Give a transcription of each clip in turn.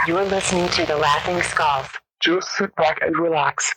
You're listening to The Laughing Skulls. Just sit back and relax.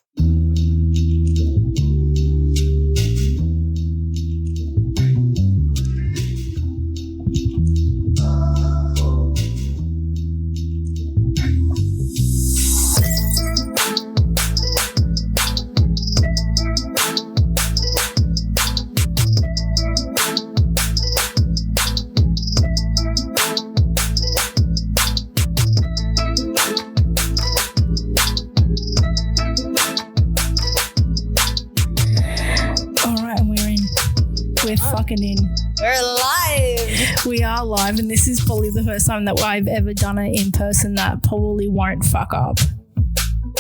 In. We're live. We are live, and this is probably the first time that I've ever done it in person that probably won't fuck up.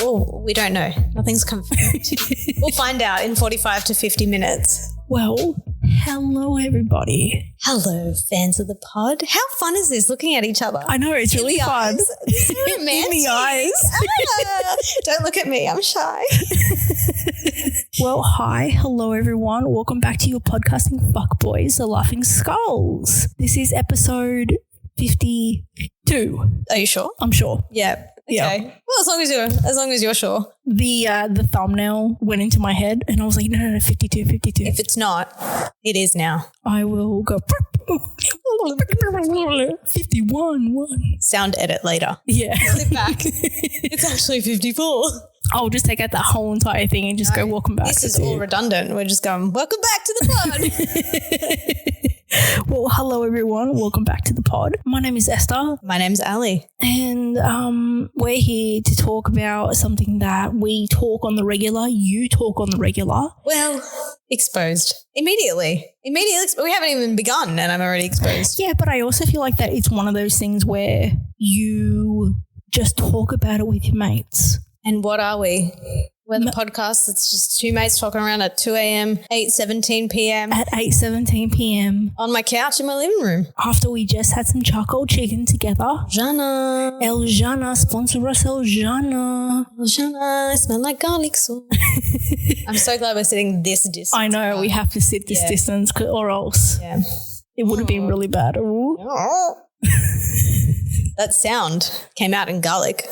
Oh, we don't know. Nothing's confirmed. We'll find out in 45 to 50 minutes. Well, hello everybody. Hello, fans of the pod. How fun is this looking at each other? I know, it's really fun. It's so romantic. In the eyes. Don't look at me. I'm shy. Well, hi. Hello, everyone. Welcome back to your podcasting fuckboys, The Laughing Skulls. This is episode 52. Are you sure? I'm sure. Yeah. Okay. Yeah. Well, as long as you're sure. The thumbnail went into my head and I was like, no, 52. If it's not, it is now. I will go 51. Sound edit later. Yeah. Flip back. It's actually 54. I'll just take out that whole entire thing and just go welcome back. This is all redundant. We're just going, welcome back to the pod. Well, hello everyone. Welcome back to the pod. My name is Esther. My name's Ali. And we're here to talk about something that we talk on the regular. You talk on the regular. Well, exposed. Immediately. We haven't even begun and I'm already exposed. Yeah, but I also feel like that it's one of those things where you just talk about it with your mates. And what are we? We're the podcast. It's just two mates talking around at 2 a.m., 8:17 p.m. At 8:17 p.m. on my couch in my living room. After we just had some charcoal chicken together. El Jana, sponsor us, El Jana. I smell like garlic sauce. I'm so glad we're sitting this distance. I know, we have to sit this distance or else it would have been really bad. That sound came out in garlic.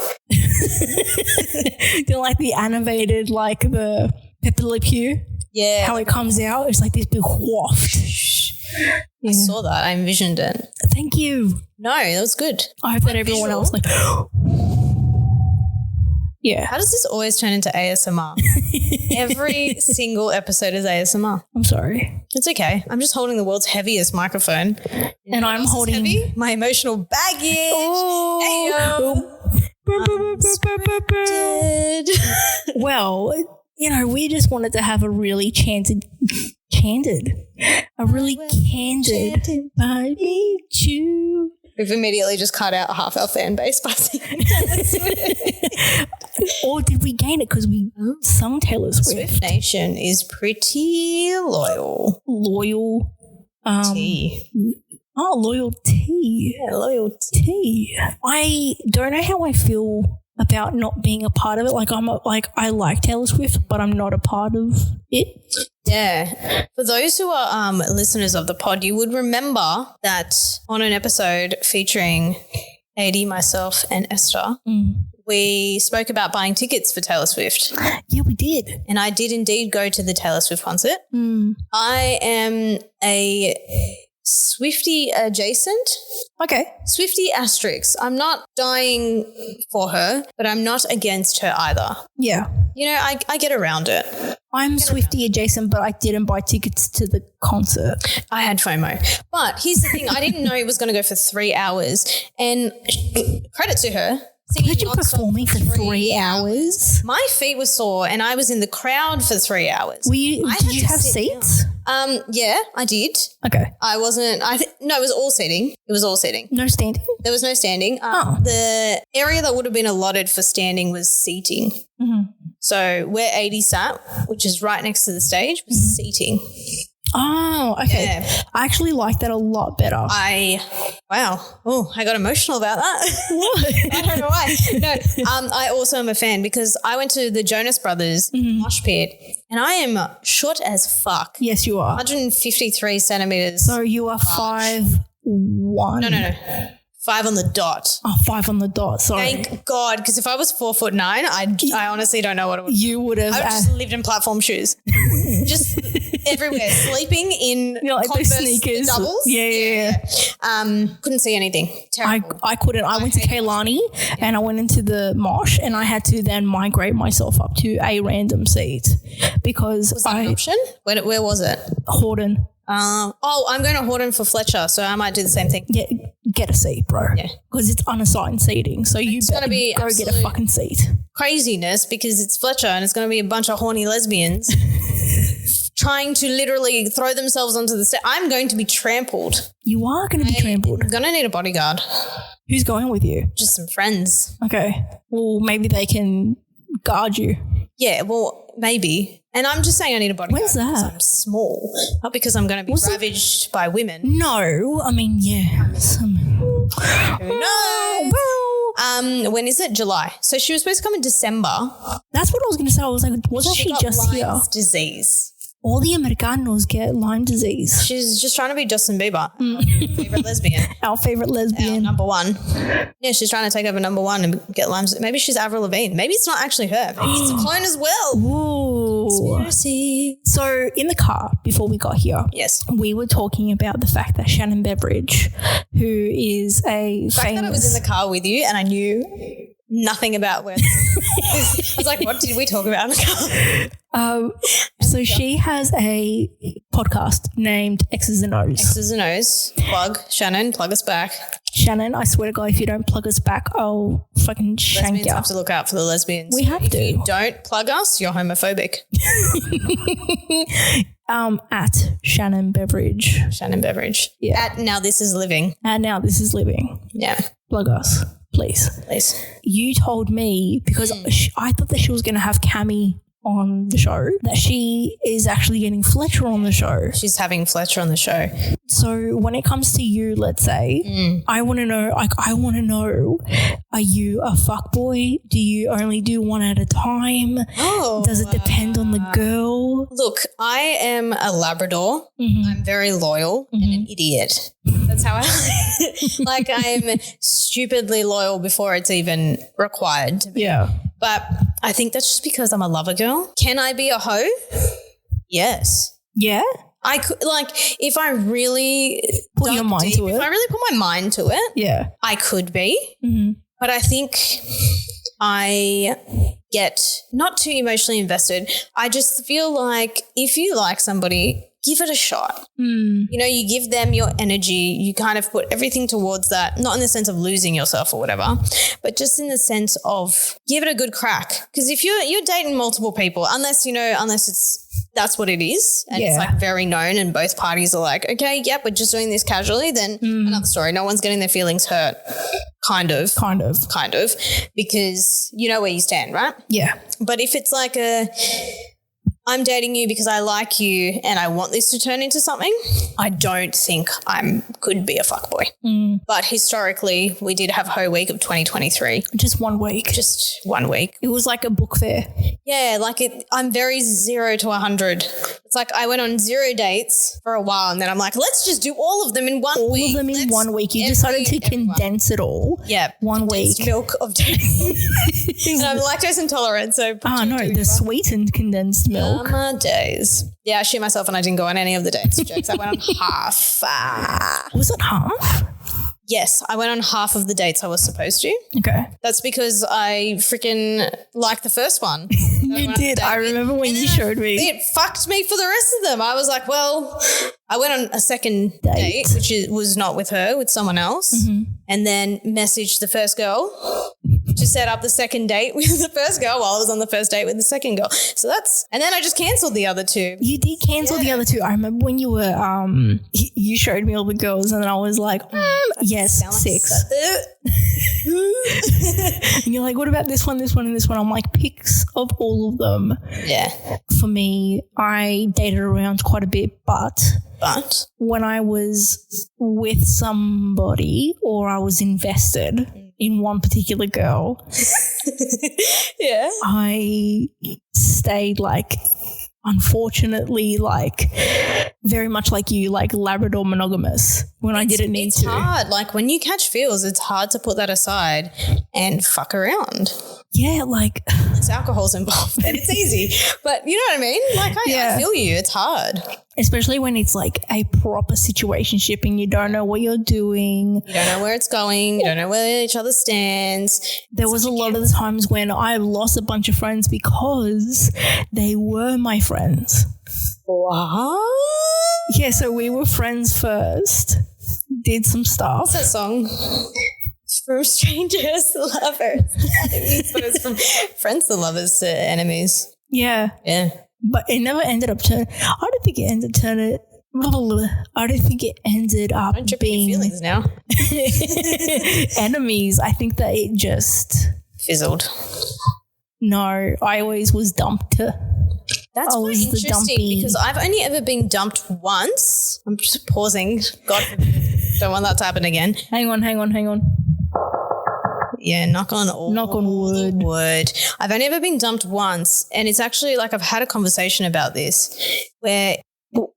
They're like the animated, like the Pepe Le Pew. Yeah. How it comes out. It's like this big waft. I saw that. I envisioned it. Thank you. No, that was good. I hope that everyone else like. Yeah. How does this always turn into ASMR? Every single episode is ASMR. I'm sorry. It's okay. I'm just holding the world's heaviest microphone. And I'm holding my emotional baggage. Oh. Well, we just wanted to have a really candid I need you. We've immediately just cut out half our fan base by singing. Or did we gain it because we sung Taylor Swift? Swift Nation is pretty loyal. Loyal. Tea. Oh, loyalty. Yeah, loyalty. I don't know how I feel about not being a part of it. I like Taylor Swift, but I'm not a part of it. Yeah. For those who are listeners of the pod, you would remember that on an episode featuring AD, myself, and Esther, we spoke about buying tickets for Taylor Swift. Yeah, we did. And I did indeed go to the Taylor Swift concert. I am a Swiftie adjacent. Okay. Swiftie asterisk. I'm not dying for her, but I'm not against her either. Yeah. I get around it. I'm Swiftie adjacent, but I didn't buy tickets to the concert. I had FOMO. But here's the thing. I didn't know it was going to go for 3 hours. And credit to her. Imagine performing for 3 hours. My feet were sore and I was in the crowd for 3 hours. Did you have seats? Yeah, I did. Okay. I wasn't, no, it was all seating. No standing? There was no standing. The area that would have been allotted for standing was seating. Mm-hmm. So where 80 sat, which is right next to the stage, was seating. Oh, okay. Yeah. I actually like that a lot better. Wow. Oh, I got emotional about that. I don't know why. No, I also am a fan because I went to the Jonas Brothers mosh pit and I am short as fuck. Yes, you are. 153 centimeters. So you are 5'1". No. 5 on the dot. Oh, 5 on the dot. Sorry. Thank God, because if I was 4'9", I honestly don't know what it would. You would have. I would just lived in platform shoes, just everywhere, sleeping in like Converse those sneakers. doubles. Yeah. Couldn't see anything. Terrible. I couldn't. I went to Kailani and I went into the mosh and I had to then migrate myself up to a random seat because was that an option? Where was it? Horton. I'm going to Horton for Fletcher, so I might do the same thing. Yeah, get a seat, bro. Yeah, because it's unassigned seating, so you better go get a fucking seat. Craziness because it's Fletcher and it's going to be a bunch of horny lesbians trying to literally throw themselves onto the set. I'm going to be trampled. You are going to be trampled. I'm going to need a bodyguard. Who's going with you? Just some friends. Okay. Well, maybe they can guard you. Yeah, well, maybe. And I'm just saying I need a bodyguard. When's that? Because I'm small, not because I'm going to be ravaged by women. No, I mean, yeah. Who knows? Well, when is it? July. So she was supposed to come in December. That's what I was going to say. I was like, wasn't she got just here? Lyme's disease. All the Americanos get Lyme disease. She's just trying to be Justin Bieber, favorite lesbian. Our favorite lesbian. Our number one. Yeah, she's trying to take over number one and get Lyme's. Maybe she's Avril Lavigne. Maybe it's not actually her. Maybe it's a clone as well. Ooh. Conspiracy. So in the car before we got here, yes, we were talking about the fact that Shannon Beveridge, who is a the fact that I was in the car with you and I knew nothing about where I was like, what did we talk about in the car? So she has a podcast named X's and O's. X's and O's. Plug. Shannon, plug us back. Shannon, I swear to God, if you don't plug us back, I'll fucking shank Lesbians you. have to look out for the lesbians. We have to. If you don't plug us, you're homophobic. At Shannon Beveridge. Shannon Beveridge. Yeah. At Now This Is Living. And Now This Is Living. Yeah. Plug us, please. Please. You told me, because I thought that she was going to have Cammie on the show, that she is actually getting Fletcher on the show. She's having Fletcher on the show. So when it comes to you, let's say, I want to know, are you a fuckboy? Do you only do one at a time? Oh. Does it depend on the girl? Look, I am a Labrador. I'm very loyal and an idiot. That's how like I'm stupidly loyal before it's even required to be. Yeah. But I think that's just because I'm a lover girl. Can I be a hoe? Yes. Yeah? I could, like, if I really put your mind to it. If I really put my mind to it, yeah, I could be. But I think I get not too emotionally invested. I just feel like if you like somebody, give it a shot. You know, you give them your energy. You kind of put everything towards that, not in the sense of losing yourself or whatever, but just in the sense of give it a good crack. Because if you're dating multiple people, unless that's what it is and it's like very known and both parties are like, okay, yep, we're just doing this casually, then another story. No one's getting their feelings hurt. Kind of. Because you know where you stand, right? Yeah. But if it's like I'm dating you because I like you and I want this to turn into something, I don't think I could be a fuckboy. But historically, we did have Hoe Week of 2023. Just 1 week. Just 1 week. It was like a book fair. Yeah, like I'm very 0 to 100. It's like I went on 0 dates for a while and then I'm like, let's just do all of them in 1 week. All of them in 1 week. You decided to condense it all. Yeah. 1 week. Milk of dating. And I'm lactose intolerant, so. The sweetened condensed milk. Days. Yeah, I shit myself and I didn't go on any of the dates. Jokes. I went on half. Was it half? Yes, I went on half of the dates I was supposed to. Okay. That's because I freaking liked the first one. You did. I remember when you showed me. It fucked me for the rest of them. I was like, well, I went on a second date, which was not with her, with someone else, and then messaged the first girl to set up the second date with the first girl while I was on the first date with the second girl. So and then I just cancelled the other two. You did cancel the other two. I remember when you were, you showed me all the girls and I was like, yes, 6. And you're like, what about this one, and this one? I'm like, pics of all of them. Yeah. For me, I dated around quite a bit, but when I was with somebody or I was invested in one particular girl, yeah, I stayed like unfortunately, like very much like you, like Labrador monogamous when I didn't need It's to. hard. Like when you catch feels, it's hard to put that aside and fuck around. Yeah, like It's alcohol's involved and it's easy. But you know what I mean? Like I feel you. It's hard. especially when it's like a proper situationship and you don't know what you're doing. You don't know where it's going. You don't know where each other stands. There was a lot of the times when I lost a bunch of friends because they were my friends. What? Yeah, so we were friends first, did some stuff. What's that song? From strangers to lovers. Enemies, but it's from friends to lovers to enemies. Yeah. Yeah. But it never ended up turning. I don't think it ended up Don't trip being your feelings now. enemies. I think that it just Fizzled. no. I always was dumped. That's I quite was the interesting dumpy. because I've only ever been dumped once. I'm just pausing. God forbid. Don't want that to happen again. Hang on. Yeah, knock on wood. wood. I've only ever been dumped once, and it's actually like I've had a conversation about this where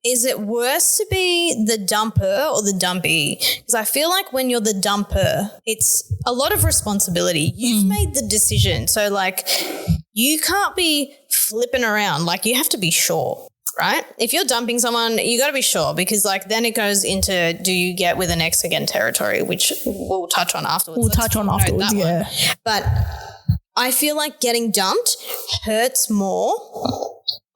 is it worse to be the dumper or the dumpy? Because I feel like when you're the dumper, it's a lot of responsibility. You've made the decision. So like you can't be flipping around. Like you have to be sure. Right? If you're dumping someone, you got to be sure because like then it goes into do you get with an ex again territory, which we'll touch on afterwards. Yeah. But I feel like getting dumped hurts more,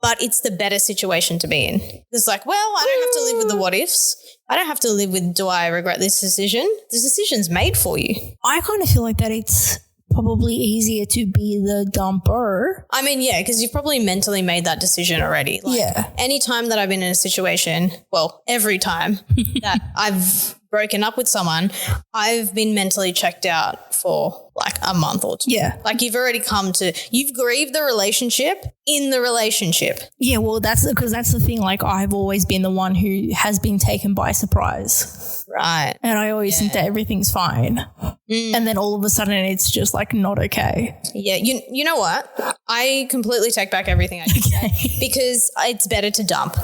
but it's the better situation to be in. It's like, well, I don't have to live with the what ifs. I don't have to live with do I regret this decision? The decision's made for you. I kind of feel like that it's probably easier to be the dumper. I mean, yeah, because you've probably mentally made that decision already. Like, Yeah. any time that I've been in a situation, well, every time that I've broken up with someone, I've been mentally checked out for like a month or two. Yeah. Like you've grieved the relationship in the relationship. Yeah, well, that's because that's the thing. Like, I've always been the one who has been taken by surprise. Right. And I always think that everything's fine. And then all of a sudden it's just like not okay. Yeah. You know what? I completely take back everything I just said because it's better to dump.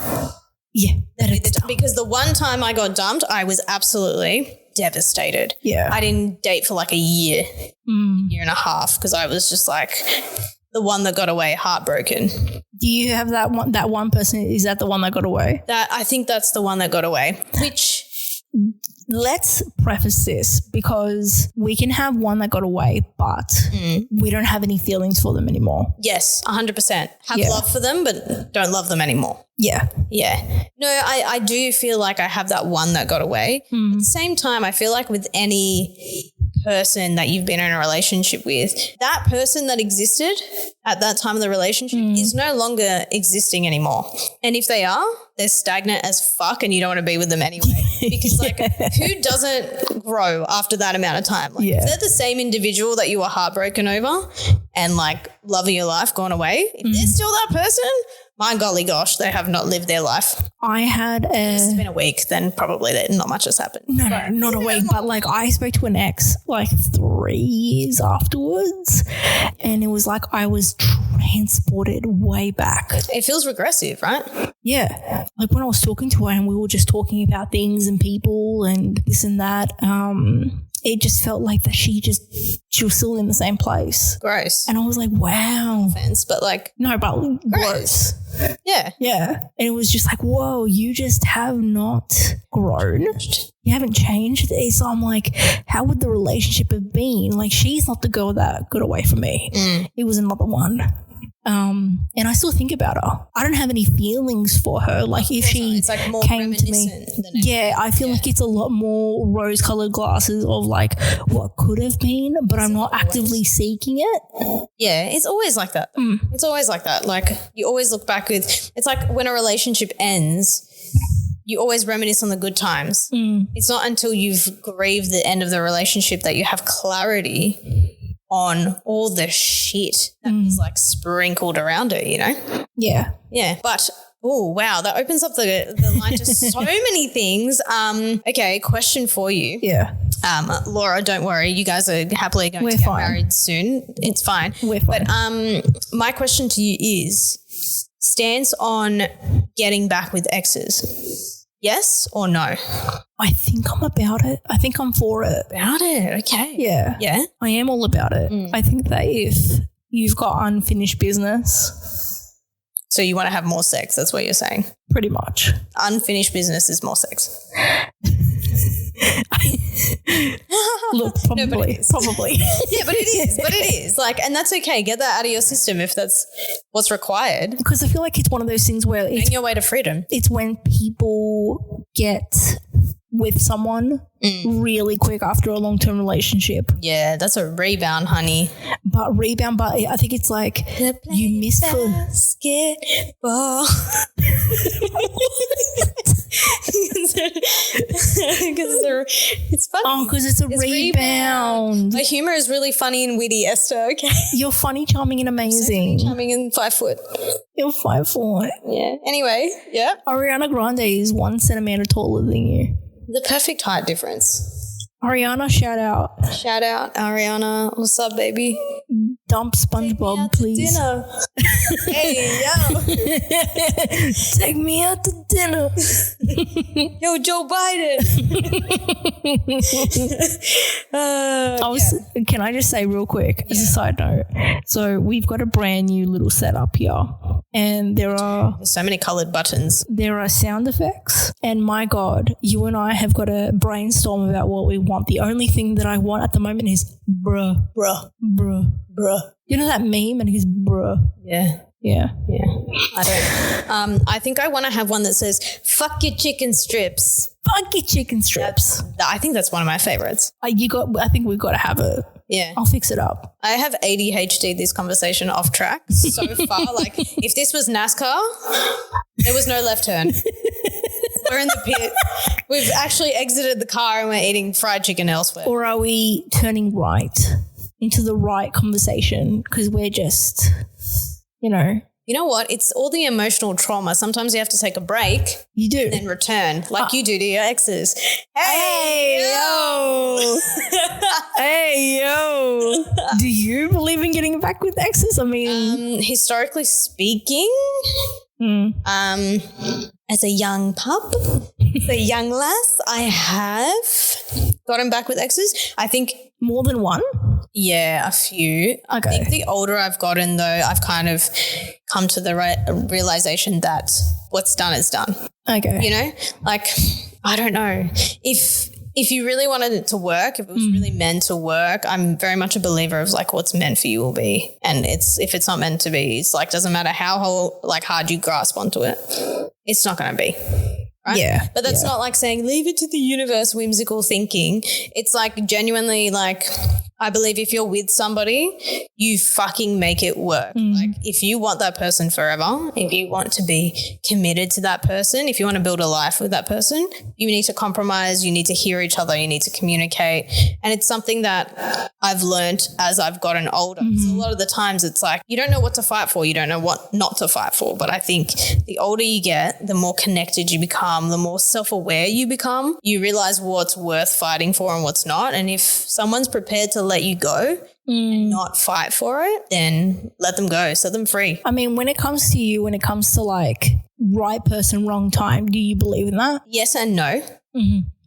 Yeah. That it's Because the one time I got dumped, I was absolutely devastated. Yeah. I didn't date for like a year and a half because I was just like the one that got away, heartbroken. Do you have that one person? Is that the one that got away? I think that's the one that got away, which... Let's preface this because we can have one that got away, but we don't have any feelings for them anymore. Yes, 100%. Have Yeah. love for them, but don't love them anymore. Yeah. Yeah. No, I do feel like I have that one that got away. At the same time, I feel like with any person that you've been in a relationship with, that person that existed at that time of the relationship is no longer existing anymore. And if they are, they're stagnant as fuck and you don't want to be with them anyway. Because like who doesn't grow after that amount of time? Like if they're the same individual that you were heartbroken over and like love of your life gone away, if they're still that person, my golly gosh, they have not lived their life. I had It's been a week, then probably not much has happened. No, not a week, but like I spoke to an ex like 3 years afterwards and it was like I was transported way back. It feels regressive, right? Yeah. Like when I was talking to her and we were just talking about things and people and this and that, it just felt like that she was still in the same place. Gross. And I was like, wow. Offense, but like, No, but gross. yeah. Yeah. And it was just like, whoa, you just have not grown. You haven't changed. So I'm like, how would the relationship have been? Like, she's not the girl that got away from me. It was another one. And I still think about her. I don't have any feelings for her. Like if she It's like more came to me, reminiscent than anything. yeah, I feel like it's a lot more rose-colored glasses of like what could have been, but I'm not actively seeking it. Yeah, it's always like that. It's always like that. Like you always look back with, it's like when a relationship ends, you always reminisce on the good times. It's not until you've grieved the end of the relationship that you have clarity on all the shit that was like sprinkled around it, you know? Yeah. Yeah. But, oh, wow, that opens up the line to so many things. Okay, question for you. Yeah. Laura, don't worry. You guys are happily going We're to get fine. married soon. It's fine. We're fine. But my question to you is, stance on getting back with exes. Yes or no? I think I'm about it. I think I'm for it. About it. Okay. Yeah. Yeah. I am all about it. I think that if you've got unfinished business, So you want to have more sex. That's what you're saying. pretty much. Unfinished business is more sex. Look, No, but probably. it is. Probably. Yeah, but it is. Like, and that's okay. Get that out of your system if that's what's required. Because I feel like it's one of those things where On your way to freedom. it's when people get with someone really quick after a long-term relationship. Yeah, that's a rebound, honey. But I think it's like you miss for basketball. It's funny. oh, because it's a rebound. My humor is really funny and witty, Esther. Okay, You're funny, charming, and amazing. coming in 5 foot. You're 5'4". Yeah. Anyway, yeah, Ariana Grande is 1 centimeter taller than you. the perfect height difference. Ariana, shout out. Shout out, Ariana. What's up, baby? Dump SpongeBob, please. Dinner. Hey, yo. Take me out to dinner. Yo, Joe Biden. Can I just say real quick, as a side note, so we've got a brand new little setup here, and there are There's so many colored buttons. sound effects, and my God, you and I have got to brainstorm about what we want. The only thing that I want at the moment is bruh. You know that meme, and he's bruh. Yeah. Yeah. I don't. I think I want to have one that says "fuck your chicken strips." Funky chicken strips. I think that's one of my favorites. I think we've got to have it. Yeah. I'll fix it up. I have ADHD this conversation off track so far. Like, if this was NASCAR, there was no left turn. We're in the pit. We've actually exited the car and we're eating fried chicken elsewhere. Or are we turning right into the right conversation? Because we're just, You know what? It's all the emotional trauma. Sometimes you have to take a break you do. and then return, like you do to your exes. Hey, yo. Hey, yo. Do you believe in getting back with exes? I mean, Historically speaking, as a young pup, as a young lass, I have gotten back with exes. I think, more than one? yeah, a few. I Okay. think the older I've gotten, though, I've kind of come to the realization that what's done is done. Okay. You know, like, I don't know. If you really wanted it to work, if it was really meant to work, I'm very much a believer of like what's meant for you will be. And if it's not meant to be, it's like doesn't matter how hard you grasp onto it, it's not going to be. Right? Yeah. But that's not like saying leave it to the universe, whimsical thinking. It's like genuinely like I believe if you're with somebody, you fucking make it work. Like if you want that person forever, if you want to be committed to that person, if you want to build a life with that person, you need to compromise, you need to hear each other, you need to communicate. And it's something that I've learned as I've gotten older. So a lot of the times it's like you don't know what to fight for, you don't know what not to fight for. But I think the older you get, the more connected you become, the more self-aware you become. You realize what's worth fighting for and what's not. And if someone's prepared to let you go and not fight for it, then let them go, set them free. I mean, when it comes to like right person, wrong time, do you believe in that? Yes and no.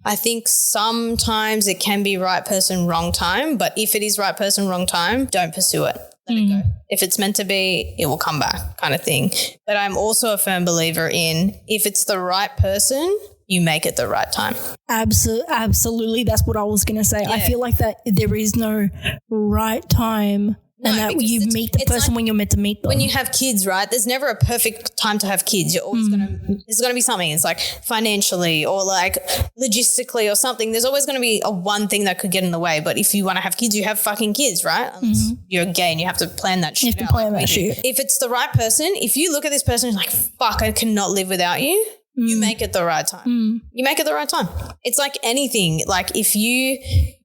I think sometimes it can be right person, wrong time, but if it is right person, wrong time, don't pursue it. Let it go. If it's meant to be, it will come back kind of thing. But I'm also a firm believer in if it's the right person, you make it the right time. Absolutely. That's what I was going to say. I feel like that there is no right time and that because you meet the person like when you're meant to meet them. when you have kids, right? There's never a perfect time to have kids. You're always there's going to be something. It's like financially or like logistically or something. There's always going to be a one thing that could get in the way. But if you want to have kids, you have fucking kids, right? Unless you're gay and you have to plan that shit you have to out plan like that we do. shit. If it's the right person, if you look at this person and you're like, fuck, I cannot live without you. You make it the right time. You make it the right time. It's like anything. Like if you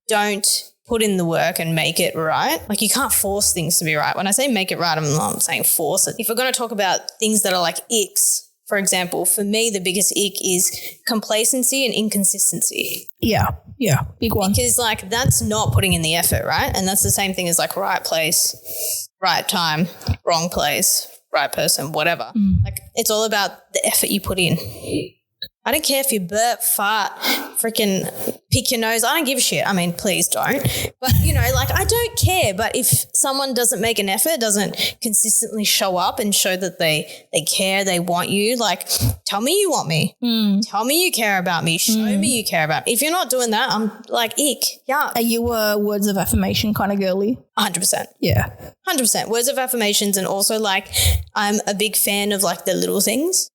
don't put in the work and make it right, like you can't force things to be right. When I say make it right, I'm not saying force it. If we're going to talk about things that are like icks, for example, for me, the biggest ick is complacency and inconsistency. Yeah. Big one. Because like that's not putting in the effort, right? And that's the same thing as like right place, right time, wrong place, right person, whatever. Like, it's all about the effort you put in. I don't care if you burp, fart, freaking pick your nose. I don't give a shit. I mean, please don't. But, you know, like, I don't care. But if someone doesn't make an effort, doesn't consistently show up and show that they care, they want you, like, tell me you want me. Tell me you care about me. Show me you care about me. If you're not doing that, I'm like, ick, yuck. Are you a words of affirmation kind of girly? 100%. Yeah. 100%. Words of affirmations, and also, like, I'm a big fan of, like, the little things.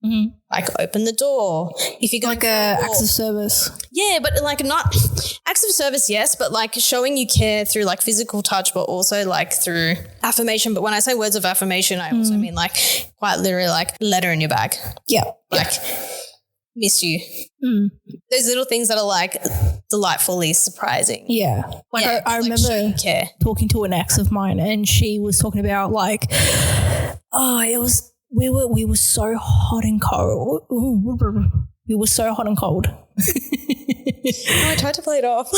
Like, open the door. If you go Like acts of service. yeah, but like not acts of service, yes, but like showing you care through like physical touch, but also like through affirmation. But when I say words of affirmation, I also mean like quite literally like letter in your bag. Yeah. Like miss you. Those little things that are like delightfully surprising. Yeah. Like Yeah, I like, show remember you care. talking to an ex of mine, and she was talking about like, we were so hot and cold. We were so hot and cold. No, I tried to play it off.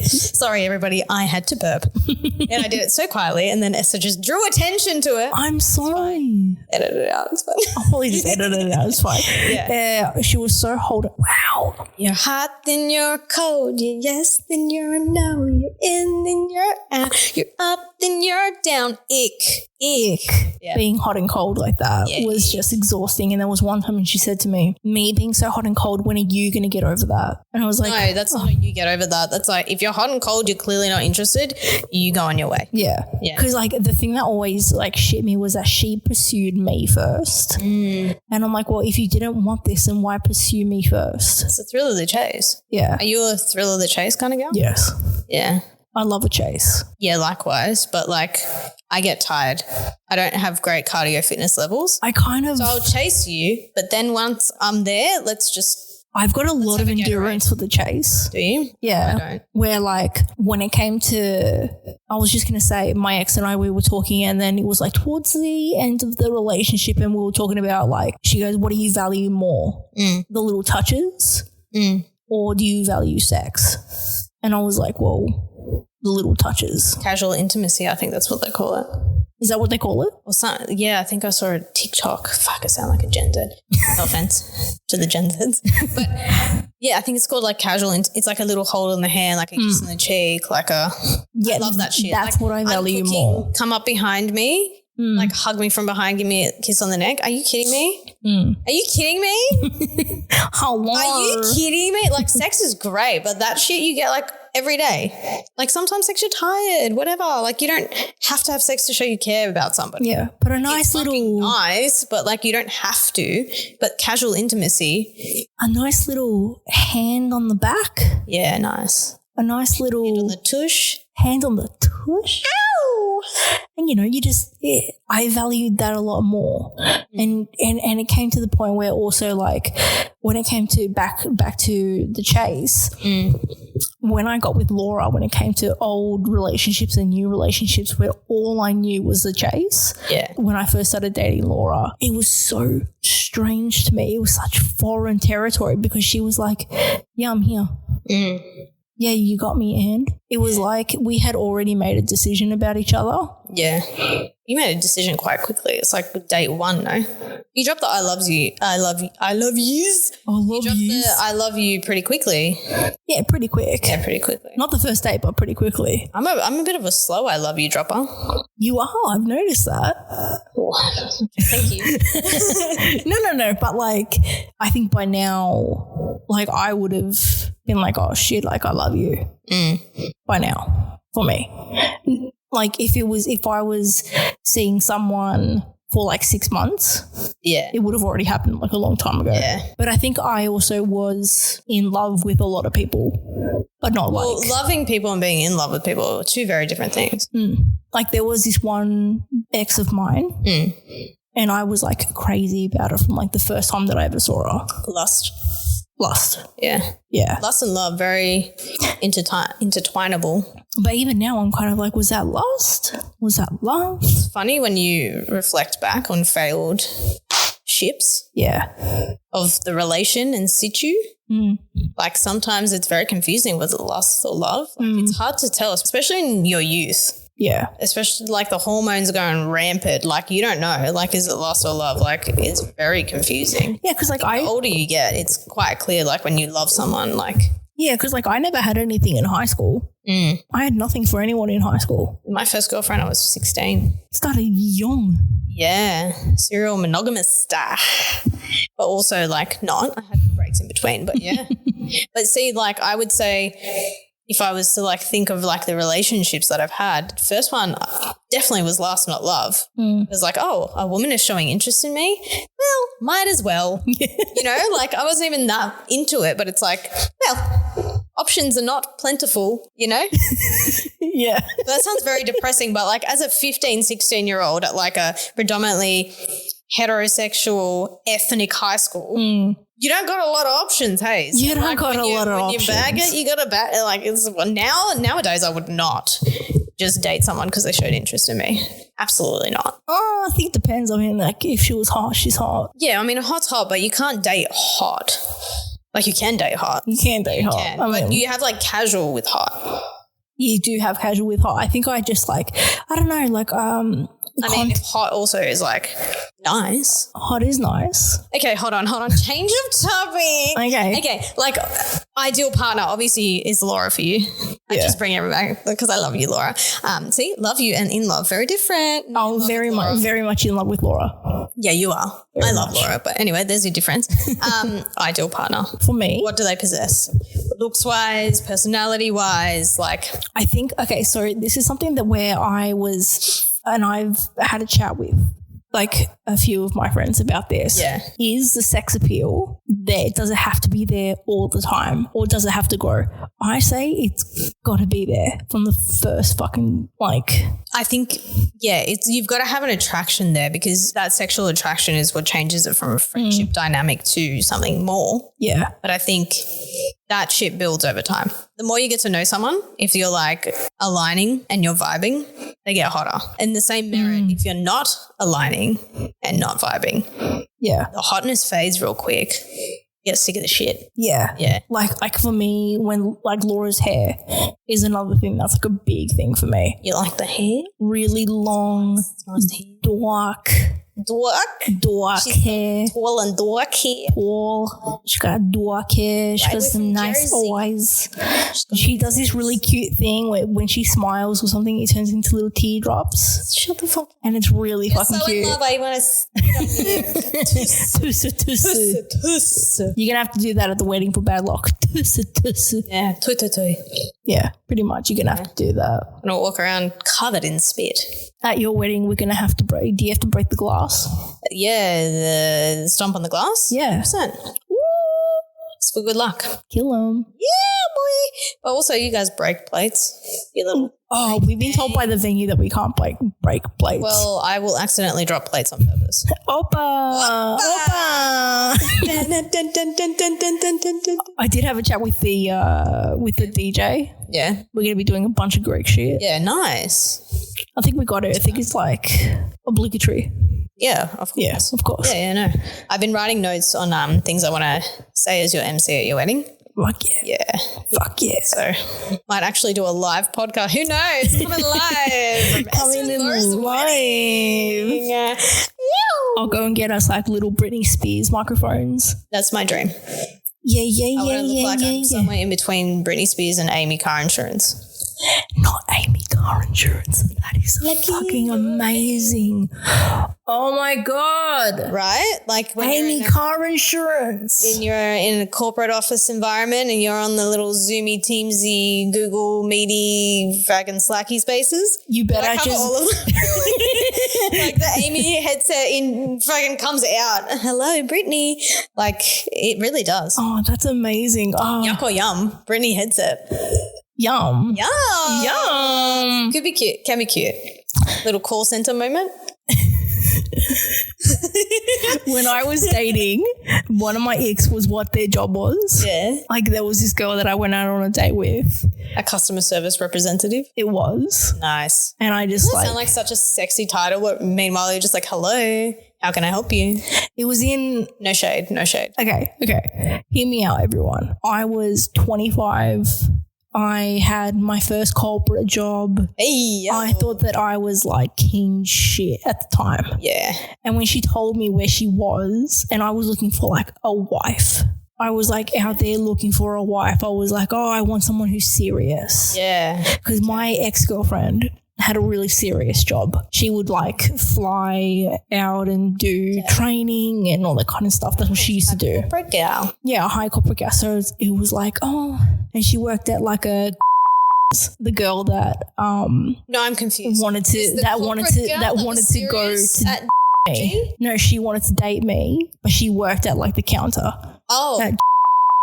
Sorry, everybody. I had to burp. And I did it so quietly, and then Esther just drew attention to it. I'm sorry. Edit it out. It's fine. I'll probably just edit it out. It's fine. Yeah. She was so hot. Wow. You're hot, then you're cold. You're yes, then you're a no. You're in, then you're out. You're up, then you're down. Ick. Yeah. Being hot and cold like that was just exhausting. And there was one time when she said to me, being so hot and cold, when are you going to get over that? And I was like, no, that's not you get over that. That's like, if you're hot and cold, you're clearly not interested, you go on your way. Yeah. Because like the thing that always like shit me was that she pursued me first. And I'm like, well, if you didn't want this, then why pursue me first? It's a thrill of the chase. Yeah. Are you a thrill of the chase kind of girl? Yes. Yeah. I love a chase. Yeah, likewise. But like, I get tired. I don't have great cardio fitness levels. I kind of... So I'll chase you, but then once I'm there, I've got a lot of endurance for the chase. Do you? Yeah. I don't. Where like when it came to, I was just going to say my ex and I, we were talking, and then it was like towards the end of the relationship, and we were talking about like, she goes, what do you value more? The little touches or do you value sex? And I was like, well, the little touches. Casual intimacy, I think that's what they call it. Is that what they call it? Or something. Yeah, I think I saw a TikTok. Fuck, I sound like a Gen Z. No offense to the Gen Zs. But yeah, I think it's called like casual. It's like a little hold in the hand, like a kiss on the cheek, like a. I love that shit. That's like, what I value cooking, more. Come up behind me, like hug me from behind, give me a kiss on the neck. Are you kidding me? Are you kidding me? How long? Are you kidding me? Like, sex is great, but that shit you get like every day. Like, sometimes sex you're tired, whatever. Like, you don't have to have sex to show you care about somebody. Yeah, but a nice little... nice, but like you don't have to. But casual intimacy. A nice little hand on the back. Yeah, nice. A nice little... Hand on the tush. Hand on the tush. Ow! And, you know, you just... Yeah, I valued that a lot more. And it came to the point where also, like, when it came to back to the chase, when I got with Laura, when it came to old relationships and new relationships where all I knew was the chase, when I first started dating Laura, it was so strange to me. It was such foreign territory because she was like, yeah, I'm here. Yeah, you got me, and it was like we had already made a decision about each other. Yeah. You made a decision quite quickly. It's like date one, no? You dropped the I love you. I love yous. I love You dropped yous. the I love you pretty quickly. Yeah, pretty quick. Yeah, pretty quickly. Not the first date, but pretty quickly. I'm a bit of a slow I love you dropper. You are. I've noticed that. Thank you. No. But like, I think by now, like I would have been like, oh shit, like I love you by now for me. Like if I was seeing someone for like 6 months, it would have already happened like a long time ago. Yeah. But I think I also was in love with a lot of people, but not like loving people and being in love with people are two very different things. Like there was this one ex of mine and I was like crazy about her from like the first time that I ever saw her. Lust. Yeah. Lust and love, very intertwinable. But even now I'm kind of like, was that lust? Was that love? It's funny when you reflect back on failed ships of the relation in situ. Like sometimes it's very confusing. Was it lust or love? Like it's hard to tell, especially in your youth. Yeah. Especially like the hormones going rampant. Like you don't know, like is it lust or love? Like it's very confusing. Yeah, because like The older you get, it's quite clear like when you love someone, like yeah, because like I never had anything in high school. I had nothing for anyone in high school. my first girlfriend, I was 16. Started young. Yeah, serial monogamous star. But also like not. I had breaks in between, but yeah. But see, like I would say if I was to like think of like the relationships that I've had, first one definitely was lust, not love. It was like, oh, a woman is showing interest in me. Well, might as well. You know, like I wasn't even that into it, but it's like, well, options are not plentiful, you know? Yeah. That sounds very depressing, but like as a 15, 16-year-old at like a predominantly heterosexual ethnic high school, you don't got a lot of options, hey? So You don't like got when a lot of when options. you bag it, you got to bag it. Like it's nowadays I would not just date someone because they showed interest in me. Absolutely not. Oh, I think it depends. I mean, like if she was hot, she's hot. Yeah, I mean, hot's hot, but you can't date hot. Like you can date hot. You can date hot. Can, I but mean, you have like casual with hot. you do have casual with hot. I think I just like, I don't know, like I mean, if hot also is like nice. hot is nice. Okay, hold on. Change of topic. Okay, like ideal partner obviously is Laura for you. I just bring it back because I love you, Laura. See, love you and in love, very different. Oh, very much in love with Laura. Yeah, you are. I love Laura, but anyway, there's your difference. Ideal partner. For me, What do they possess? Looks wise, personality wise, like I think, okay, so this is something that where I was, and I've had a chat with like a few of my friends about this. Yeah. Is the sex appeal there? Does it have to be there all the time or does it have to grow? I say it's got to be there from the first fucking like. I think, yeah, you've got to have an attraction there because that sexual attraction is what changes it from a friendship dynamic to something more. Yeah. But I think that shit builds over time. The more you get to know someone, if you're like aligning and you're vibing, they get hotter. In the same merit, if you're not aligning and not vibing, Yeah. the hotness fades real quick. You get sick of the shit. Yeah. Yeah. Like for me, when like Laura's hair is another thing that's like a big thing for me. You like the hair? Really long, Nice hair. dark She's hair. tall and dark hair. Tall. She got dark hair. She Right, got we're some from nice Jersey. eyes. She does this really cute thing where when she smiles or something, it turns into little teardrops. Shut the fuck up. And it's really You're fucking so cute. in love, I want to spit on you. Tussa, tussa. Tuss. You're going to have to do that at the wedding for bad luck. Tussa, tussa. Yeah, tui. Yeah, pretty much. You're going to have to do that. I'm going to walk around covered in spit. At your wedding, we're going to have to break. Do you have to break the glass? Yeah, the stomp on the glass? Yeah. 100%. It's for good luck. Kill them. Yeah, boy. But also, you guys break plates. You little. Oh, we've been told by the venue that we can't break plates. Well, I will accidentally drop plates on purpose. Opa! I did have a chat with the DJ. Yeah. We're going to be doing a bunch of Greek shit. Yeah, nice. I think we got it. I think it's like obligatory. Yeah, of course. Yes, of course. Yeah, no. I've been writing notes on things I want to say as your MC at your wedding. Fuck yeah. Yeah. Fuck yeah. So might actually do a live podcast. Who knows? Coming live. Coming in live. Yeah. I'll go and get us like little Britney Spears microphones. That's my dream. Yeah, I want to look like I'm somewhere in between Britney Spears and Amy Car Insurance. Not Amy Car Insurance. That is fucking amazing. Oh my God. Right? Like when Amy you're Car Insurance. you're in a corporate office environment and you're on the little Zoomy, Teamsy, Google Meety, fucking Slacky spaces. You But I better cover just. all of them. Like the Amy headset in fucking comes out. Hello, Brittany. Like it really does. Oh, that's amazing. Oh, Yuck or yum. Brittany headset. yum. Yum. Yum. Could be cute. Can be cute. Little call center moment. When I was dating, one of my icks was what their job was. Yeah. Like there was this girl that I went out on a date with. A customer service representative. It was. Nice. And I just Doesn't sound like such a sexy title, but meanwhile you're just like, hello, how can I help you? it was in. No shade, no shade. Okay. Hear me out, everyone. I was 25 I had my first corporate job. Hey, I thought that I was like king shit at the time. Yeah. And when she told me where she was and I was looking for like a wife, I was like out there looking for a wife. I was like, oh, I want someone who's serious. Yeah. Because my ex-girlfriend had a really serious job. She would like fly out and do training and all that kind of stuff. That's what she used to do. Corporate gal. Yeah, a high corporate gal. So it was like, oh, and she worked at like a the girl that No, I'm confused. wanted to go to at me. No, she wanted to date me, but she worked at like the counter. Oh. At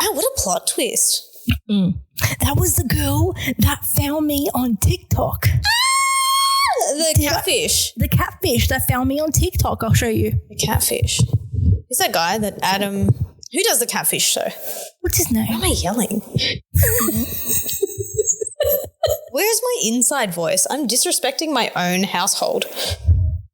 Wow, what a plot twist. That was the girl that found me on TikTok. The catfish. The catfish that found me on TikTok. I'll show you. The catfish. Who's that guy that Adam... Who does the catfish show? What's his Why name? am I yelling? Where's my inside voice? I'm disrespecting my own household.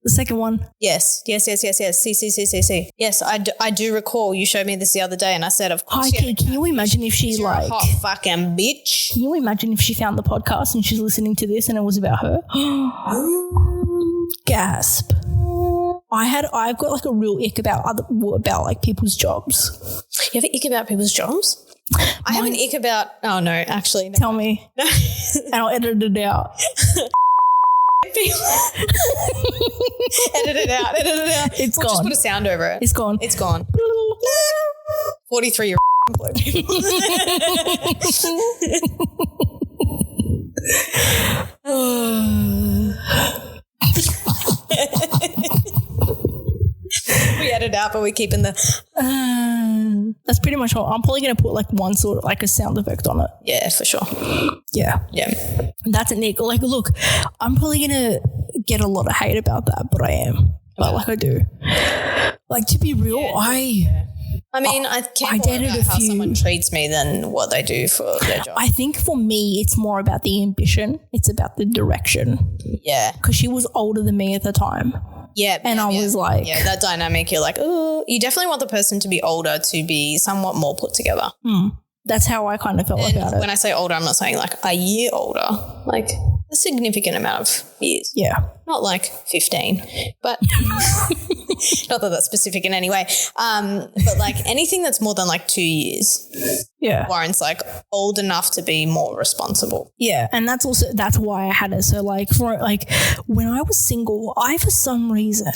The second one. Yes. C. Yes, I do recall you showed me this the other day and I said, of course. Hi, can you imagine if she You're like... a hot fucking bitch. Can you imagine if she found the podcast and she's listening to this and it was about her? Gasp. I've got like a real ick about like people's jobs. You have an ick about people's jobs? I have an ick about... Oh, no, actually. No. Tell me. No. And I'll edit it out. Edit it out. It's We'll gone. just put a sound over it. It's gone. It's gone. 43 year bloke. We edit out, but we're keeping the... That's pretty much all. I'm probably going to put like one sort of like a sound effect on it. Yeah, for sure. Yeah. Yeah. That's it, Nick. Like, look, I'm probably going to get a lot of hate about that, but I am. But like I do. Like, to be real, I mean, I care more dated about a how few- someone treats me than what they do for their job. I think for me, it's more about the ambition. It's about the direction. Yeah. Because she was older than me at the time. Yeah. And I was like... Yeah, that dynamic, you're like, oh, you definitely want the person to be older to be somewhat more put together. That's how I kind of felt about it. When I say older, I'm not saying like a year older, like a significant amount of years. Yeah. Not like 15, but not that that's specific in any way. But like anything that's more than like 2 years Yeah. warrants like old enough to be more responsible. Yeah. And that's why I had it. So like for like when I was single, I for some reason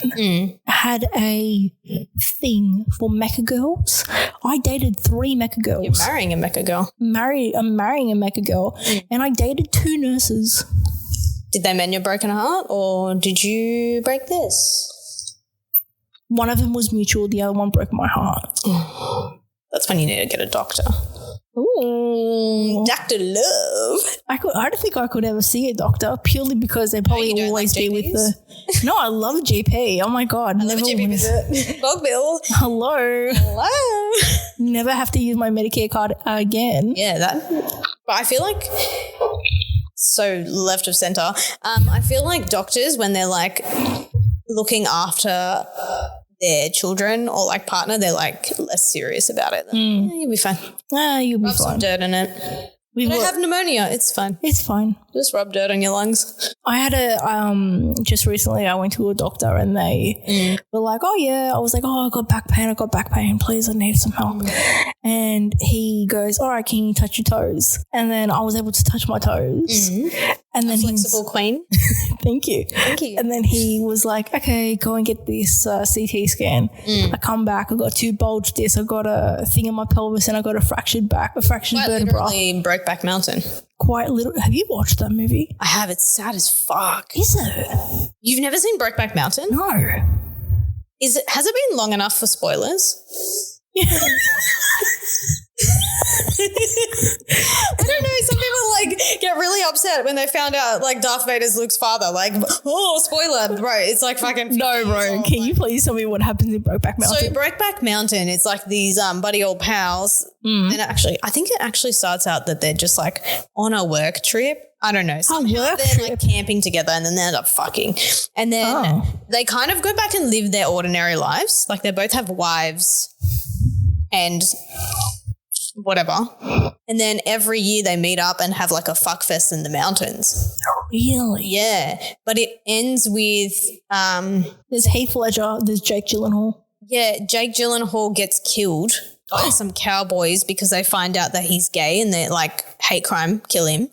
had a thing for Mecca girls. I dated 3 Mecca girls. You're marrying a Mecca girl. I'm marrying a Mecca girl and I dated 2 nurses. Did they mend your broken heart or did you break this? One of them was mutual. The other one broke my heart. That's when you need to get a doctor. Ooh. Dr. Love. I don't think I could ever see a doctor purely because they'd probably you don't always like be with GPs? the... No, I love a GP. Oh my God. I love a GP visit. Bog bill. Hello. Hello. Never have to use my Medicare card again. Yeah, but I feel like so left of center. I feel like doctors, when they're like looking after their children or like partner, they're like less serious about it. Like, yeah, you'll be fine. You'll be Rub some fine. dirt in it. I have pneumonia. It's fine. It's fine. Just rub dirt on your lungs. I had just recently I went to a doctor and they were like, oh yeah. I was like, oh, I got back pain. Please, I need some help. And he goes, all right, can you touch your toes? And then I was able to touch my toes. And then Flexible queen. Thank you. Thank you. And then he was like, okay, go and get this CT scan. I come back, I got 2 bulge discs, I got a thing in my pelvis and I got a fractured Quite vertebra. literally Brokeback Mountain. Quite literally. Have you watched that movie? I have. It's sad as fuck. Is it? You've never seen Brokeback Mountain? No. Has it been long enough for spoilers? I don't know. Some people like get really upset when they found out like Darth Vader's Luke's father. Like, oh, spoiler, bro. It's like fucking 50 No, years bro. old. Can you please tell me what happens in Brokeback Mountain? So Brokeback Mountain, it's like these buddy old pals. And actually, I think it actually starts out that they're just like on a work trip. I don't know. Somehow work they're trip? like camping together and then they end up fucking. And then they kind of go back and live their ordinary lives. Like they both have wives and whatever. And then every year they meet up and have like a fuck fest in the mountains. Really? Yeah. But it ends with There's Heath Ledger, there's Jake Gyllenhaal. yeah, Jake Gyllenhaal gets killed by some cowboys because they find out that he's gay and they're like hate crime, kill him.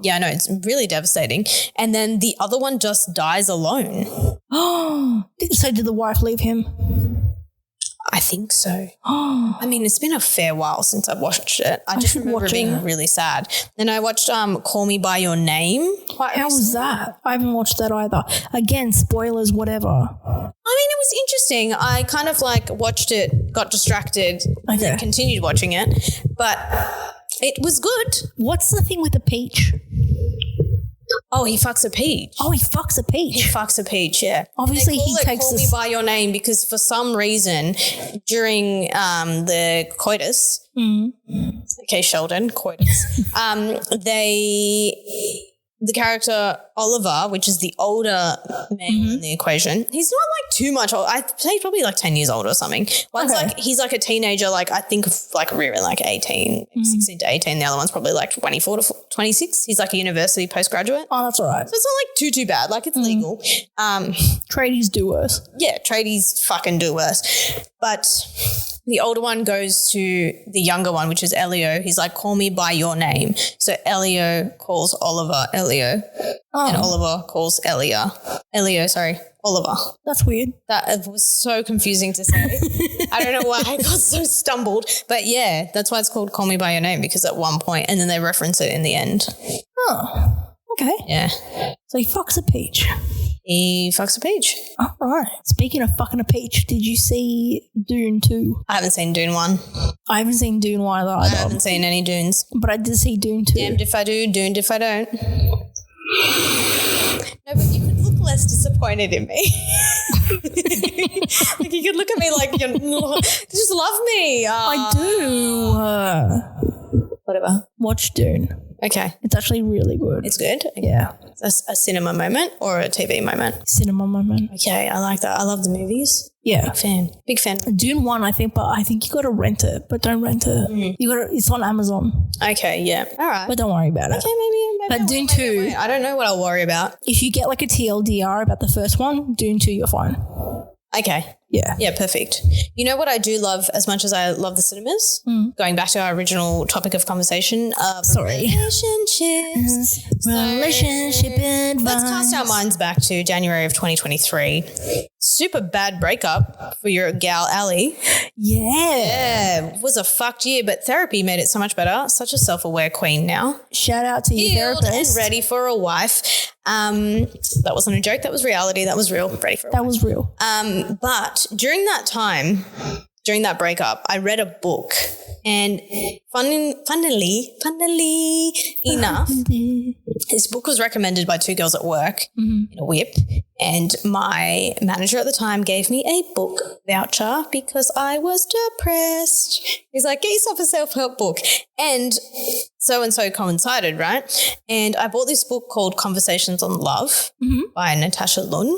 Yeah, I know, it's really devastating. And then the other one just dies alone. So did the wife leave him? I think so. I mean, it's been a fair while since I've watched it. I just should remember watch being it. really sad. Then I watched Call Me By Your Name. How was that? I haven't watched that either. Again, spoilers, whatever. I mean, it was interesting. I kind of like watched it, got distracted, and then continued watching it. But it was good. What's the thing with the peach? Oh, he fucks a peach. Oh, he fucks a peach. He fucks a peach, yeah. Obviously, They call he it takes Call Me this. By Your Name because for some reason during the coitus, okay, Sheldon, coitus, the character Oliver, which is the older male in the equation, he's not like too much old. I'd say he's probably like 10 years old or something. One's like, he's like a teenager, like I think like really like 18, maybe 16 to 18. The other one's probably like 24 to 26. He's like a university postgraduate. Oh, that's all right. So it's not like too bad. Like it's legal. Tradies do worse. Yeah, tradies fucking do worse. But the older one goes to the younger one, which is Elio. He's like, call me by your name. So Elio calls Oliver Elio. And Oliver calls Oliver. That's weird. That was so confusing to say. I don't know why I got so stumbled. But yeah, that's why it's called Call Me By Your Name, because at one point, and then they reference it in the end. Oh, okay. Yeah. So he fucks a peach. He fucks a peach. All right. Speaking of fucking a peach, did you see Dune 2? I haven't seen Dune 1. I haven't seen Dune 1 either. I haven't seen any Dunes. But I did see Dune 2. Damned if I do, doomed if I don't. No, but you could look less disappointed in me. Like you could look at me like you just love me. I do. Whatever. Watch Dune. Okay. It's actually really good. It's good. Yeah. It's a cinema moment or a TV moment. Cinema moment. Okay, I like that. I love the movies. Yeah. Big fan. Dune 1, I think you got to rent it, but don't rent it. You got to. It's on Amazon, Okay, yeah. All right. but don't worry about it. Okay, maybe But I will, Dune maybe I 2, won't. I don't know what I'll worry about. if you get like a TLDR about the first one, Dune 2, you're fine. Okay. Yeah. Yeah, perfect. You know what I do love as much as I love the cinemas? Going back to our original topic of conversation of relationships. Relationship advice. Let's cast our minds back to January of 2023. Super bad breakup for your gal, Ali. Yeah. It was a fucked year, but therapy made it so much better. Such a self-aware queen now. Shout out to your Healed and therapist. ready for a wife. That wasn't a joke. That was reality. That was real. Ready for a wife. That was real. But during that time, during that breakup, I read a book, and funnily enough, this book was recommended by two girls at work in a whip, and my manager at the time gave me a book voucher because I was depressed. He's like, get yourself a self-help book. And so coincided, right? And I bought this book called Conversations on Love by Natasha Lunn,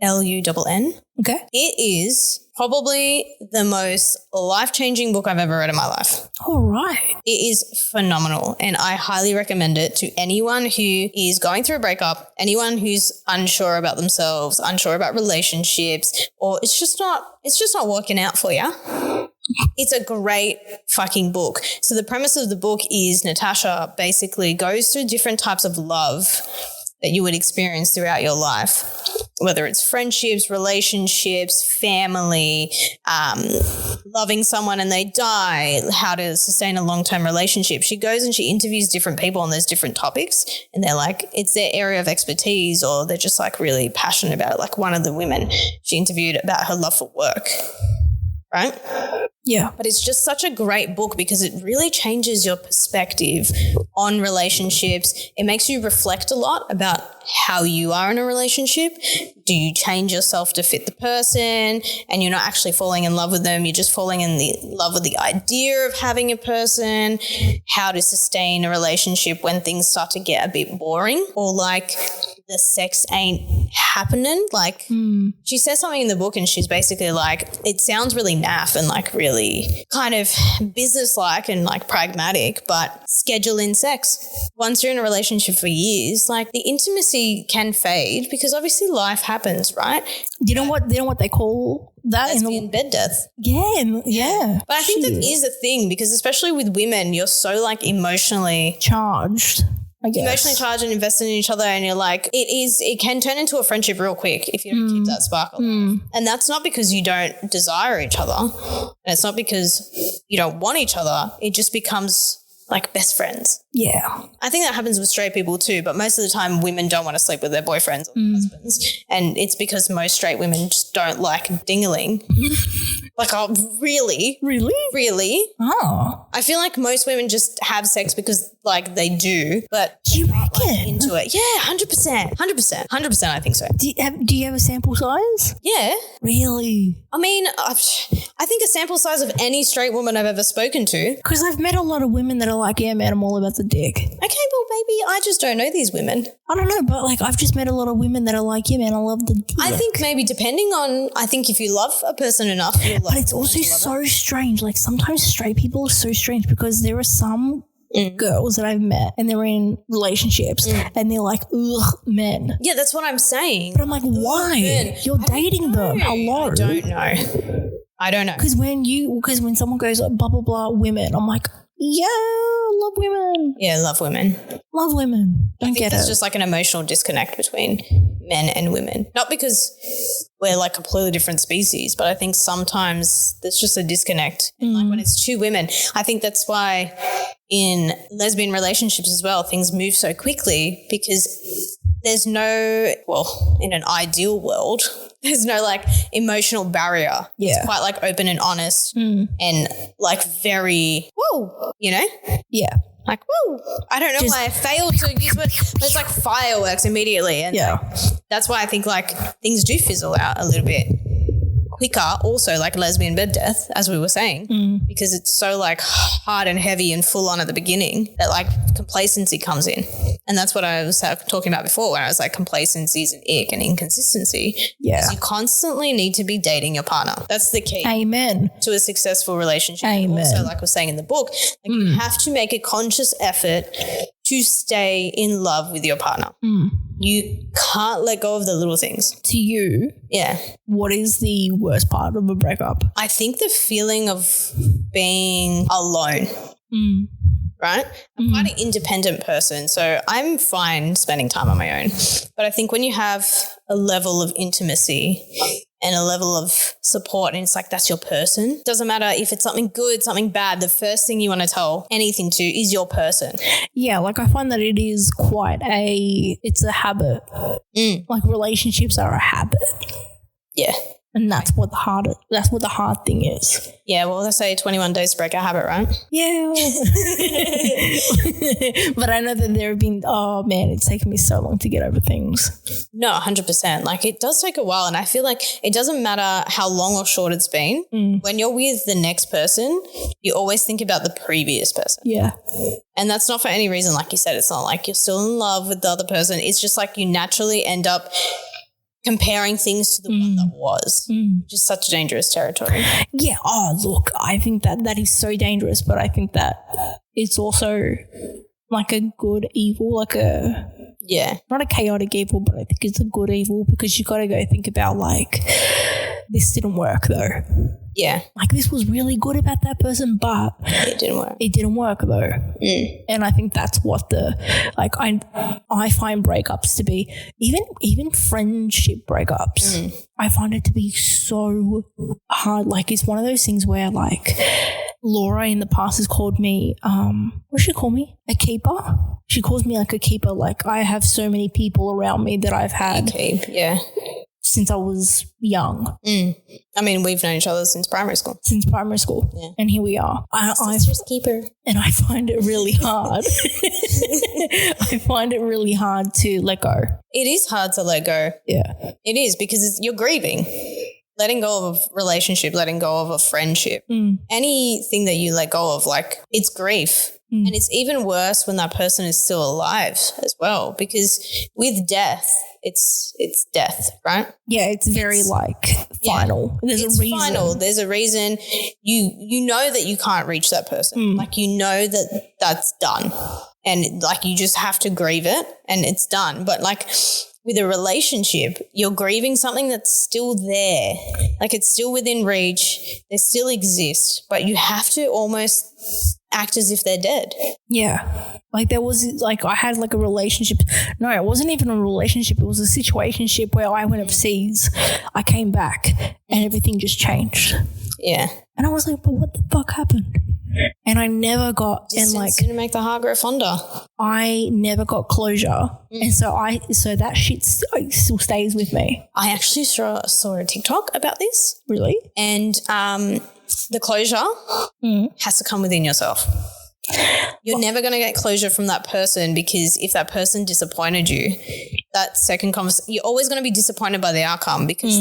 Lunn. Okay. It is probably the most life-changing book I've ever read in my life. All right. It is phenomenal, and I highly recommend it to anyone who is going through a breakup, anyone who's unsure about themselves, unsure about relationships, or it's just not working out for you. It's a great fucking book. So the premise of the book is Natasha basically goes through different types of love that you would experience throughout your life, whether it's friendships, relationships, family, loving someone and they die, how to sustain a long-term relationship. She goes and she interviews different people on those different topics, and they're like, it's their area of expertise, or they're just like really passionate about it. Like one of the women she interviewed about her love for work, right? Yeah. But it's just such a great book because it really changes your perspective on relationships. It makes you reflect a lot about how you are in a relationship. Do you change yourself to fit the person and you're not actually falling in love with them? You're just falling in love with the idea of having a person, how to sustain a relationship when things start to get a bit boring, or like the sex ain't happening. Like she says something in the book and she's basically like, it sounds really naff and like really kind of business-like and like pragmatic, but schedule in sex. Once you're in a relationship for years, like the intimacy can fade because obviously life happens, right? Do you know what they call that? Lesbian bed death. Yeah. But I think that is a thing because especially with women, you're so like emotionally charged. I guess. Emotionally charged and invested in each other, and you're like, it can turn into a friendship real quick if you don't keep that sparkle. And that's not because you don't desire each other, and it's not because you don't want each other. It just becomes like best friends. Yeah. I think that happens with straight people too, but most of the time women don't want to sleep with their boyfriends or their husbands. And it's because most straight women just don't like dingling. Like, oh, really? Really? Really? Oh. I feel like most women just have sex because, like, they do, but Do you they're not, like, reckon? into it. Yeah, 100%. 100%. I think so. Do you have a sample size? Yeah. Really? I mean, I think a sample size of any straight woman I've ever spoken to. Because I've met a lot of women that are like, yeah, man, I'm all about the dick. Okay, well, maybe I just don't know these women. I don't know, but like I've just met a lot of women that are like, yeah, man, I love the dick. I think maybe depending on, I think if you love a person enough, you'll love But it's also so strange. Like sometimes straight people are so strange because there are some girls that I've met and they're in relationships and they're like, ugh, men. Yeah, that's what I'm saying. But I'm like, why? men. You're dating them. Hello. I don't know. Because when someone goes like, blah, blah, blah, women, I'm like, yeah, love women. Yeah, love women. Love women. Don't get There's it. just like an emotional disconnect between men and women. Not because we're like completely different species, but I think sometimes there's just a disconnect. And like when it's two women, I think that's why in lesbian relationships as well, things move so quickly because there's no, well, in an ideal world, there's no like emotional barrier. Yeah. It's quite like open and honest and like very, whoa, you know? Yeah. Like, whoa. I don't know why I failed to use it, but it's like fireworks immediately. And that's why I think like things do fizzle out a little bit quicker, also like lesbian bed death, as we were saying, because it's so like hard and heavy and full on at the beginning that like complacency comes in. And that's what I was talking about before when I was like complacency is an ick and inconsistency. Yeah. Because you constantly need to be dating your partner. That's the key. Amen. To a successful relationship. Amen. Also, like we're saying in the book, like you have to make a conscious effort to stay in love with your partner. You can't let go of the little things. To you, Yeah. what is the worst part of a breakup? I think the feeling of being alone, right? I'm quite an independent person, so I'm fine spending time on my own. But I think when you have a level of intimacy and a level of support and it's like that's your person, doesn't matter if it's something good, something bad, the first thing you want to tell anything to is your person. Yeah, like I find that it is quite it's a habit. Like relationships are a habit. Yeah. And that's what the hard thing is. Yeah, well, they say 21 days to break a habit, right? Yeah. But I know that there have been, oh man, it's taken me so long to get over things. No, 100%. Like it does take a while, and I feel like it doesn't matter how long or short it's been. When you're with the next person, you always think about the previous person. Yeah. And that's not for any reason. Like you said, it's not like you're still in love with the other person. It's just like you naturally end up comparing things to the one that was, which is such dangerous territory. Yeah. Oh, look, I think that is so dangerous, but I think that it's also like a good evil, like not a chaotic evil, but I think it's a good evil because you got to go think about like, this didn't work though. Yeah. Like this was really good about that person, but It didn't work. it didn't work though. And I think that's what I find breakups to be, even friendship breakups, I find it to be so hard. Like it's one of those things where like Laura in the past has called me, what does she call me? A keeper? She calls me like a keeper. Like I have so many people around me that I've had Yeah. since I was young. I mean, we've known each other since primary school. Yeah. And here we are. Sister's keeper. And I find it really hard. I find it really hard to let go. It is hard to let go. Yeah. It is because you're grieving. Letting go of a relationship, letting go of a friendship, anything that you let go of, like it's grief. And it's even worse when that person is still alive as well, because with death, it's death, right? Yeah, it's very final. There's It's a reason. final. There's a reason. You know that you can't reach that person. Like, you know that that's done. And like, you just have to grieve it and it's done. But like, with a relationship, you're grieving something that's still there. Like, it's still within reach. They still exist, but you have to almost act as if they're dead. Yeah. Like, there was, like, I had like a relationship. No, it wasn't even a relationship. It was a situationship where I went overseas. I came back and everything just changed. Yeah. And I was like, but what the fuck happened? And I never got, Distance and like, didn't make the heart grow fonder. I never got closure. And so that shit still stays with me. I actually saw a TikTok about this. Really? And the closure has to come within yourself. You're never going to get closure from that person, because if that person disappointed you, that second conversation, you're always going to be disappointed by the outcome, because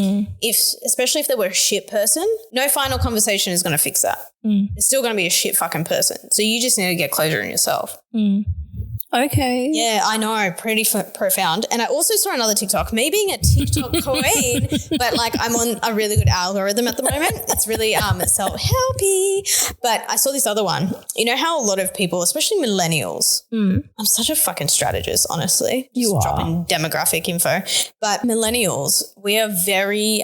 especially if they were a shit person, no final conversation is going to fix that. They're still going to be a shit fucking person. So you just need to get closure in yourself. Okay. Yeah, I know. Pretty profound. And I also saw another TikTok, me being a TikTok queen, but like, I'm on a really good algorithm at the moment. It's really self-helpy. But I saw this other one. You know how a lot of people, especially millennials, I'm such a fucking strategist, honestly. You Just are. dropping demographic info. But millennials, we are very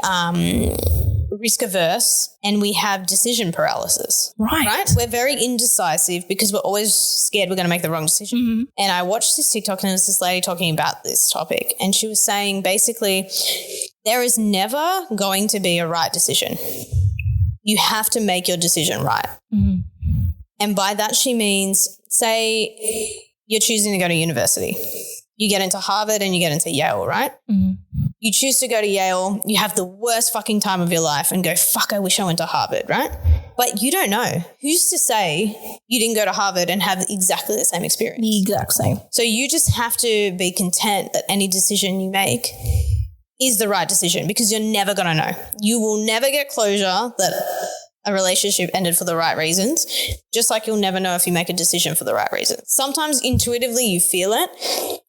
risk averse, and we have decision paralysis. Right. We're very indecisive because we're always scared we're going to make the wrong decision. And I watched this TikTok, and there was this lady talking about this topic, and she was saying basically there is never going to be a right decision. You have to make your decision right. And by that she means, say you're choosing to go to university. You get into Harvard and you get into Yale, right? You choose to go to Yale, you have the worst fucking time of your life and go, fuck, I wish I went to Harvard, right? But you don't know. Who's to say you didn't go to Harvard and have exactly the same experience? The exact same. So you just have to be content that any decision you make is the right decision, because you're never going to know. You will never get closure that a relationship ended for the right reasons, just like you'll never know if you make a decision for the right reasons. Sometimes intuitively you feel it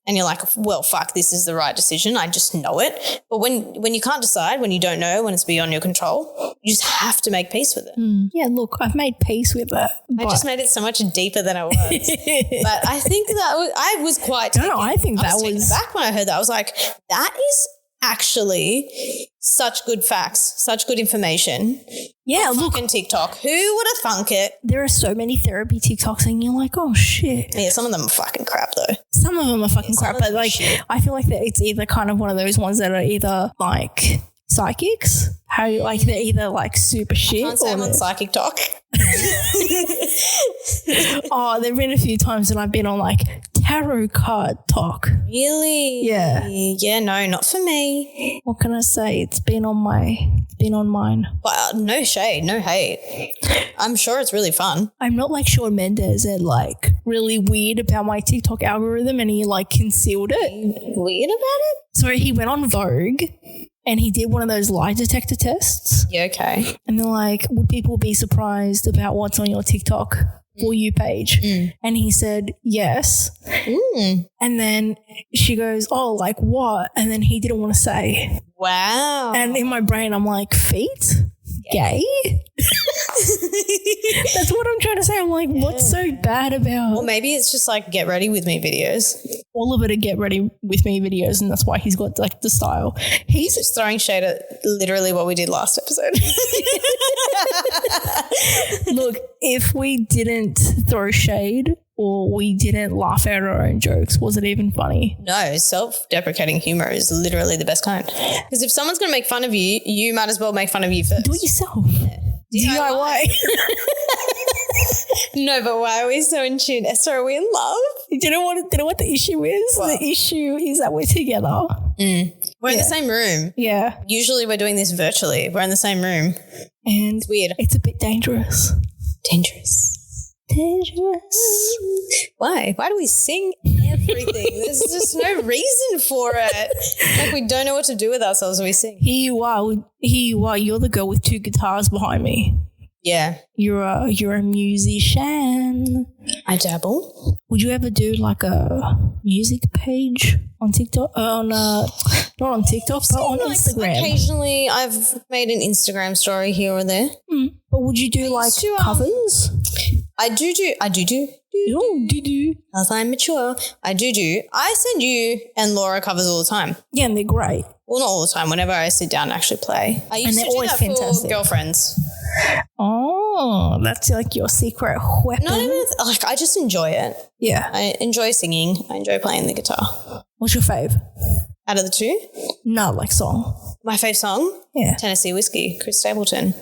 and you're like, well, fuck, this is the right decision. I just know it. But when you can't decide, when you don't know, when it's beyond your control, you just have to make peace with it. Yeah, look, I've made peace with it. I just made it so much deeper than it was. But I think that I was quite No, I think that taken was back when I heard that. I was like, that is actually such good facts, such good information. Yeah, look, Fucking TikTok. Who would have thunk it? there are so many therapy TikToks and you're like, oh shit. Yeah, some of them are fucking crap though. Some of them are fucking crap, of but them like shit. I feel like that it's either kind of one of those ones that are either like psychics, how like they're either like super shit Can't say I'm on they're- Psychic Talk. oh, there've been a few times that I've been on like tarot card talk. Really? Yeah. Yeah, no, not for me. What can I say? It's been on mine. But no shade, no hate. I'm sure it's really fun. I'm not like Shawn Mendes and like really weird about my TikTok algorithm and he like concealed it. Weird about it? So he went on Vogue and he did one of those lie detector tests. Yeah, okay. And they're like, would people be surprised about what's on your TikTok For You page? And he said, yes. And then she goes, oh, like what? And then he didn't want to say. Wow. And in my brain, I'm like, feet? Gay? That's what I'm trying to say. I'm like, what's so bad about Or maybe it's just like get ready with me videos. all of it are get ready with me videos, and that's why he's got like the style. He's Just throwing shade at literally what we did last episode. look, if we didn't throw shade or we didn't laugh at our own jokes, was it even funny? No, self-deprecating humor is literally the best kind. Because if someone's going to make fun of you, you might as well make fun of you first. Do it yourself. DIY. No, but why are we so in tune? Esther, are we in love? Do you know what the issue is? What? The issue is that we're together. We're in the same room. Yeah. Usually we're doing this virtually. We're in the same room. And Weird. it's a bit dangerous. Dangerous. Why? Why do we sing everything? There's just no reason for it. Like we don't know what to do with ourselves when we sing. Here you are. You're the girl with two guitars behind me. Yeah. You're a musician. I dabble. Would you ever do like a music page on TikTok? Not on TikTok, but on Instagram. Occasionally, I've made an Instagram story here or there. But would you do like covers? I do. Oh, do. As I'm mature, I do. I send you and Laura covers all the time. Yeah, and they're great. Well, not all the time. Whenever I sit down and actually play, I used they're to do always that fantastic. for girlfriends. Oh, that's like your secret weapon. Not even like I just enjoy it. Yeah. I enjoy singing. I enjoy playing the guitar. What's your fave? Out of the two, No, like song. my fave song, Yeah. Tennessee Whiskey, Chris Stapleton,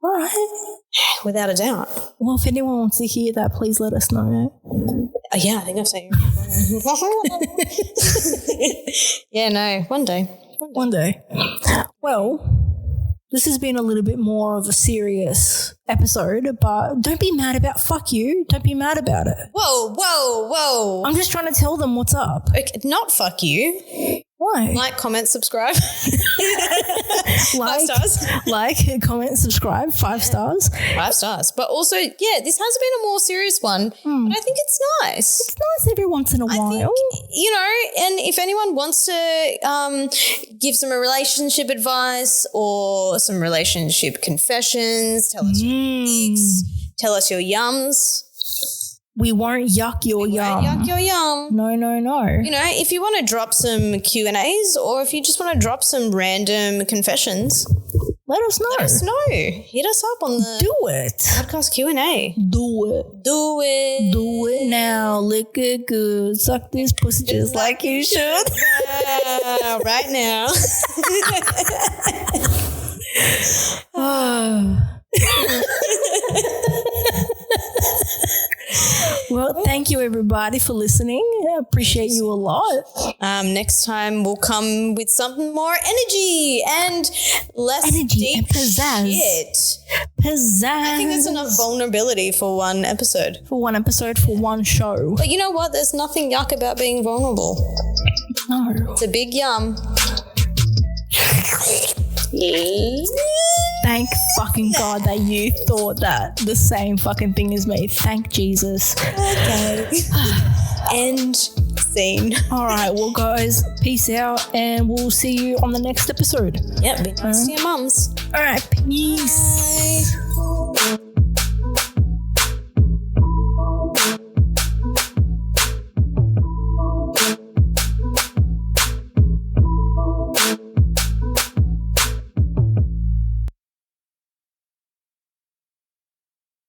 All right. without a doubt. Well, if anyone wants to hear that, please let us know. Yeah, I think I've seen. Yeah, no, one day. One day. Well, this has been a little bit more of a serious episode, but don't be mad about fuck you. Don't be mad about it. Whoa. I'm just trying to tell them what's up. Okay, not fuck you. Why? Like, comment, subscribe. 5 stars. Like, comment, subscribe, 5 stars. 5 stars. But also, yeah, this has been a more serious one, but I think it's nice. It's nice every once in a while. I think, and if anyone wants to give some relationship advice or some relationship confessions, tell us your icks, tell us your yums. We won't yuck your yum. Yuck your yum. No. If you want to drop some Q&As or if you just want to drop some random confessions, let us know. let us know. Hit us up on the Do it. podcast Q&A. Do it. Do it. Do it now. Lick it good. Suck this pussy just like you should. Right now. Well, thank you everybody for listening. I appreciate you a lot. Next time we'll come with something more energy and less deep and pizzazz. shit. Pizzazz. I think there's enough vulnerability for one episode. For one episode, for one show. But you know what? There's nothing yuck about being vulnerable. No. It's a big yum. Thank fucking God that you thought that the same fucking thing as me. Thank Jesus. Okay. End scene. All right, well, guys, peace out, and we'll see you on the next episode. Yep, be nice to your mums. All right, peace. Bye.